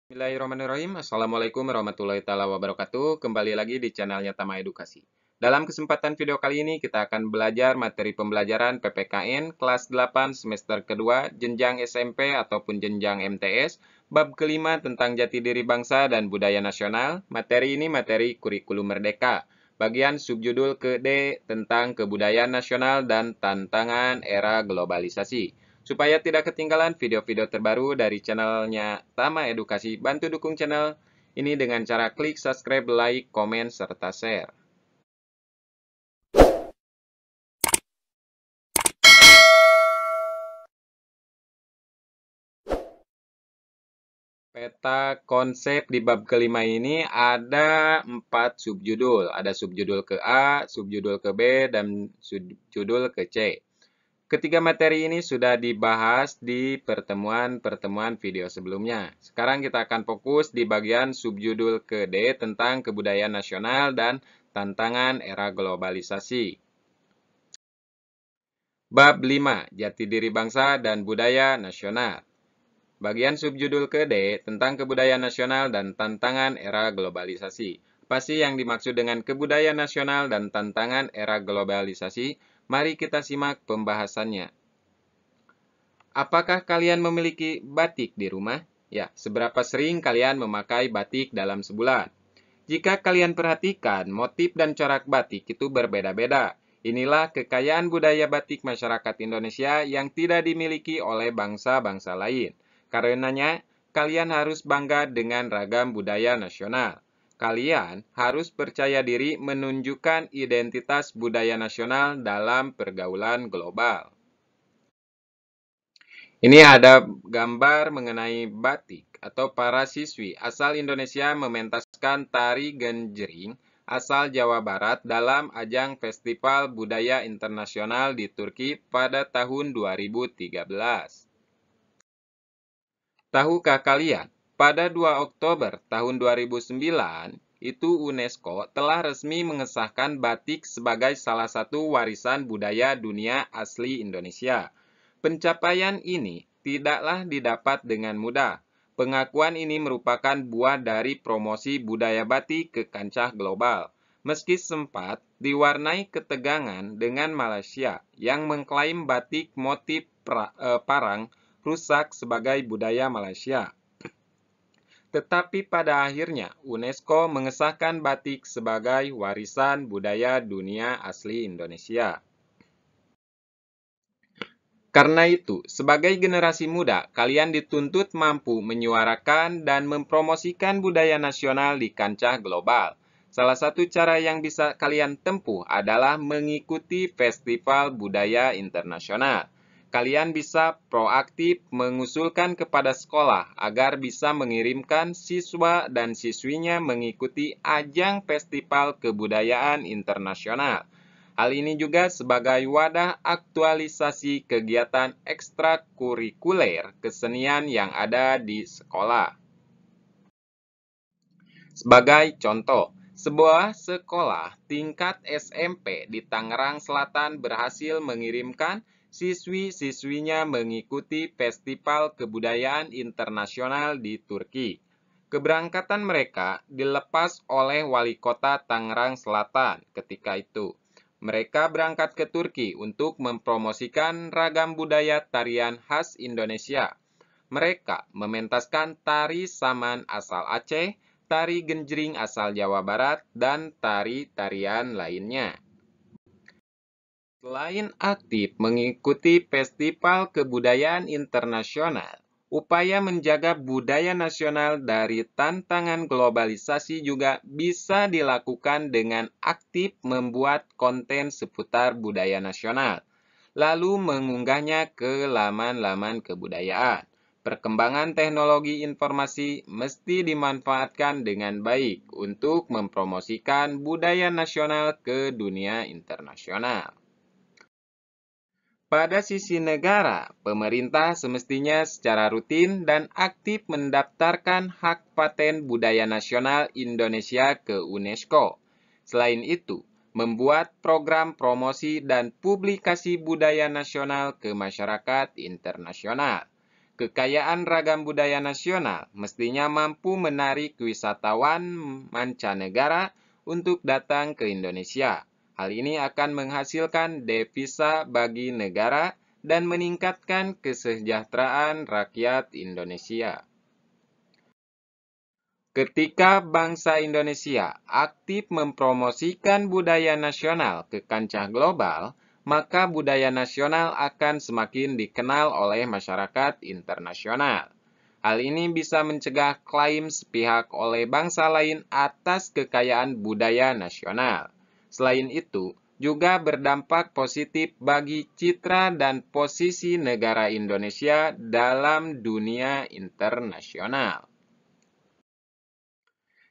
Bismillahirrahmanirrahim. Assalamualaikum warahmatullahi wabarakatuh. Kembali lagi di channelnya Tama Edukasi. Dalam kesempatan video kali ini kita akan belajar materi pembelajaran PPKN kelas 8 semester kedua jenjang SMP ataupun jenjang MTS bab kelima tentang jati diri bangsa dan budaya nasional. Materi ini materi kurikulum merdeka. Bagian subjudul ke D tentang kebudayaan nasional dan tantangan era globalisasi. Supaya tidak ketinggalan video-video terbaru dari channelnya Tama Edukasi, bantu dukung channel ini dengan cara klik subscribe, like, komen, serta share. Peta konsep di bab kelima ini ada 4 subjudul. Ada subjudul ke A, subjudul ke B, dan subjudul ke C. Ketiga materi ini sudah dibahas di pertemuan-pertemuan video sebelumnya. Sekarang kita akan fokus di bagian subjudul ke D tentang kebudayaan nasional dan tantangan era globalisasi. Bab 5, Jati Diri Bangsa dan Budaya Nasional. Bagian subjudul ke D tentang kebudayaan nasional dan tantangan era globalisasi. Apa sih yang dimaksud dengan kebudayaan nasional dan tantangan era globalisasi? Mari kita simak pembahasannya. Apakah kalian memiliki batik di rumah? Ya, seberapa sering kalian memakai batik dalam sebulan? Jika kalian perhatikan, motif dan corak batik itu berbeda-beda. Inilah kekayaan budaya batik masyarakat Indonesia yang tidak dimiliki oleh bangsa-bangsa lain. Karenanya, kalian harus bangga dengan ragam budaya nasional. Kalian harus percaya diri menunjukkan identitas budaya nasional dalam pergaulan global. Ini ada gambar mengenai batik atau para siswi asal Indonesia mementaskan tari genjering asal Jawa Barat dalam ajang Festival Budaya Internasional di Turki pada tahun 2013. Tahukah kalian, pada 2 Oktober tahun 2009, itu UNESCO telah resmi mengesahkan batik sebagai salah satu warisan budaya dunia asli Indonesia. Pencapaian ini tidaklah didapat dengan mudah. Pengakuan ini merupakan buah dari promosi budaya batik ke kancah global. Meski sempat diwarnai ketegangan dengan Malaysia yang mengklaim batik motif parang rusak sebagai budaya Malaysia. Tetapi pada akhirnya UNESCO mengesahkan batik sebagai warisan budaya dunia asli Indonesia. Karena itu, sebagai generasi muda, kalian dituntut mampu menyuarakan dan mempromosikan budaya nasional di kancah global. Salah satu cara yang bisa kalian tempuh adalah mengikuti festival budaya internasional. Kalian bisa proaktif mengusulkan kepada sekolah agar bisa mengirimkan siswa dan siswinya mengikuti ajang festival kebudayaan internasional. Hal ini juga sebagai wadah aktualisasi kegiatan ekstrakurikuler kesenian yang ada di sekolah. Sebagai contoh, sebuah sekolah tingkat SMP di Tangerang Selatan berhasil mengirimkan siswi-siswinya mengikuti Festival Kebudayaan Internasional di Turki. Keberangkatan mereka dilepas oleh Wali Kota Tangerang Selatan ketika itu. Mereka berangkat ke Turki untuk mempromosikan ragam budaya tarian khas Indonesia. Mereka mementaskan tari saman asal Aceh, tari genjring asal Jawa Barat, dan tari-tarian lainnya. Selain aktif mengikuti festival kebudayaan internasional, upaya menjaga budaya nasional dari tantangan globalisasi juga bisa dilakukan dengan aktif membuat konten seputar budaya nasional, lalu mengunggahnya ke laman-laman kebudayaan. Perkembangan teknologi informasi mesti dimanfaatkan dengan baik untuk mempromosikan budaya nasional ke dunia internasional. Pada sisi negara, pemerintah semestinya secara rutin dan aktif mendaftarkan hak paten budaya nasional Indonesia ke UNESCO. Selain itu, membuat program promosi dan publikasi budaya nasional ke masyarakat internasional. Kekayaan ragam budaya nasional mestinya mampu menarik wisatawan mancanegara untuk datang ke Indonesia. Hal ini akan menghasilkan devisa bagi negara dan meningkatkan kesejahteraan rakyat Indonesia. Ketika bangsa Indonesia aktif mempromosikan budaya nasional ke kancah global, maka budaya nasional akan semakin dikenal oleh masyarakat internasional. Hal ini bisa mencegah klaim sepihak oleh bangsa lain atas kekayaan budaya nasional. Selain itu, juga berdampak positif bagi citra dan posisi negara Indonesia dalam dunia internasional.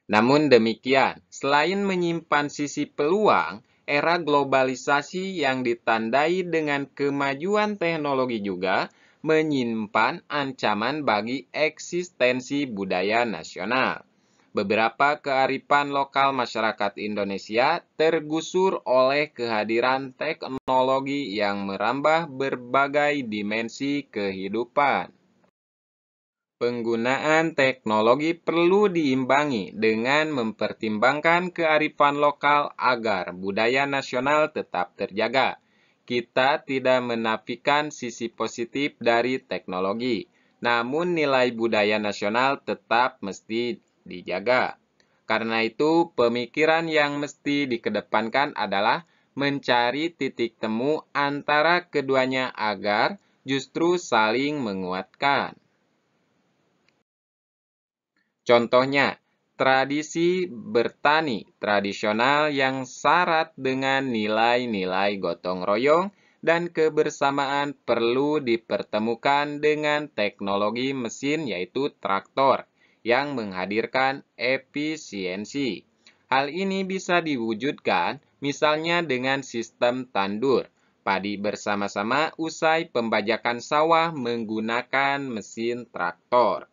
Namun demikian, selain menyimpan sisi peluang, era globalisasi yang ditandai dengan kemajuan teknologi juga menyimpan ancaman bagi eksistensi budaya nasional. Beberapa kearifan lokal masyarakat Indonesia tergusur oleh kehadiran teknologi yang merambah berbagai dimensi kehidupan. Penggunaan teknologi perlu diimbangi dengan mempertimbangkan kearifan lokal agar budaya nasional tetap terjaga. Kita tidak menafikan sisi positif dari teknologi, namun nilai budaya nasional tetap mesti dijaga. Karena itu, pemikiran yang mesti dikedepankan adalah mencari titik temu antara keduanya agar justru saling menguatkan. Contohnya, tradisi bertani tradisional yang syarat dengan nilai-nilai gotong royong dan kebersamaan perlu dipertemukan dengan teknologi mesin yaitu traktor yang menghadirkan efisiensi. Hal ini bisa diwujudkan misalnya dengan sistem tandur padi bersama-sama usai pembajakan sawah menggunakan mesin traktor.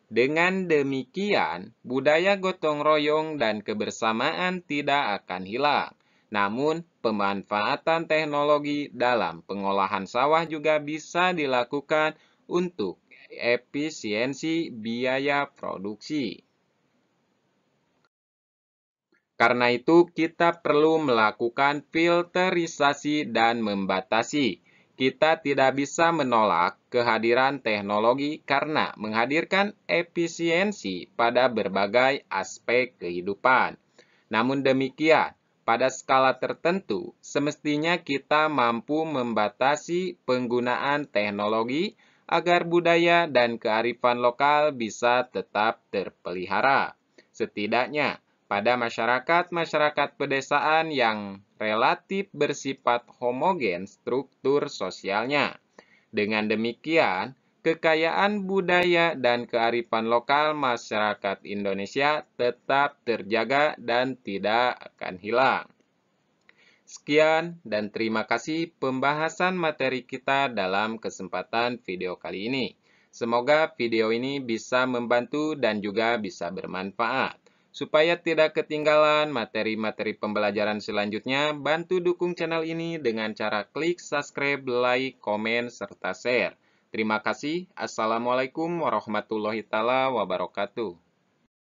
Dengan demikian, budaya gotong royong dan kebersamaan tidak akan hilang. Namun, pemanfaatan teknologi dalam pengolahan sawah juga bisa dilakukan untuk efisiensi biaya produksi. Karena itu, kita perlu melakukan filterisasi dan membatasi. Kita tidak bisa menolak kehadiran teknologi karena menghadirkan efisiensi pada berbagai aspek kehidupan. Namun demikian, pada skala tertentu, semestinya kita mampu membatasi penggunaan teknologi agar budaya dan kearifan lokal bisa tetap terpelihara. Setidaknya, pada masyarakat-masyarakat pedesaan yang relatif bersifat homogen struktur sosialnya. Dengan demikian, kekayaan budaya dan kearifan lokal masyarakat Indonesia tetap terjaga dan tidak akan hilang. Sekian dan terima kasih pembahasan materi kita dalam kesempatan video kali ini. Semoga video ini bisa membantu dan juga bisa bermanfaat. Supaya tidak ketinggalan materi-materi pembelajaran selanjutnya, bantu dukung channel ini dengan cara klik subscribe, like, komen, serta share. Terima kasih. Assalamualaikum warahmatullahi wabarakatuh.